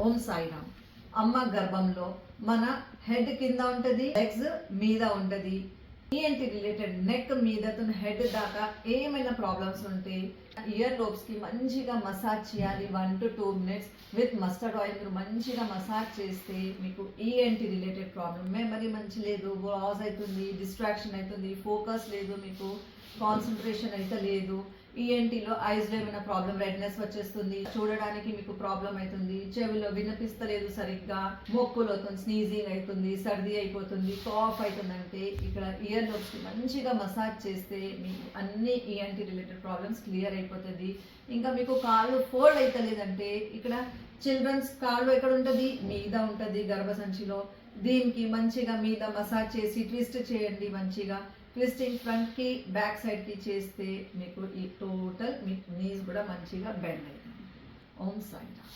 ఓం సాయిరామ్. అమ్మ గర్భంలో మన హెడ్ కింద ఉంటుంది, లెగ్స్ మీద ఉంటుంది. ఈఎన్టీ రిలేటెడ్ నెక్ మీద హెడ్ దాకా ఏమైనా ప్రాబ్లమ్స్ ఉంటే ఇయర్ లోబ్స్ కి మంచిగా మసాజ్ చేయాలి. 1 to 2 minutes with mustard oil మీరు మంచిగా మసాజ్ చేస్తే మీకు ఈఎన్టీ రిలేటెడ్ ప్రాబ్లమ్ మెమరీ మంచి లేదు, లాస్ అవుతుంది, డిస్ట్రాక్షన్ అవుతుంది, ఫోకస్ లేదు, మీకు కాన్సన్ట్రేషన్ అయితే లేదు. ఈఎన్టీలో ఐస్లో ఏమైనా ప్రాబ్లం, రెడ్నెస్ వచ్చేస్తుంది, చూడడానికి మీకు ప్రాబ్లం అవుతుంది, చెవిలో వినిపిస్తలేదు సరిగ్గా, మొక్కులో స్నీజింగ్ అవుతుంది, సర్ది అయిపోతుంది, కాఫ్ అవుతుందంటే ఇక్కడ ఇయర్ లోబ్స్కి మంచిగా మసాజ్ చేస్తే మీకు అన్ని ఈఎన్టీ రిలేటెడ్ ప్రాబ్లమ్స్ క్లియర్ అయిపోతుంది. ఇంకా మీకు కాళ్ళు ఫోల్డ్ అవుతలేదంటే ఇక్కడ చిల్డ్రన్స్ కాళ్ళు ఎక్కడ ఉంటుంది, మీద ఉంటుంది గర్భసంచిలో. దీనికి మంచిగా మీద మసాజ్ చేసి ట్విస్ట్ చేయండి. మంచిగా ట్విస్టింగ్ ఫ్రంట్ కి బ్యాక్ సైడ్ కి చేస్తే మీకు ఈ టోటల్ మీ నీస్ కూడా మంచిగా బెండ్ అవుతుంది. ఓం సాయిరామ్.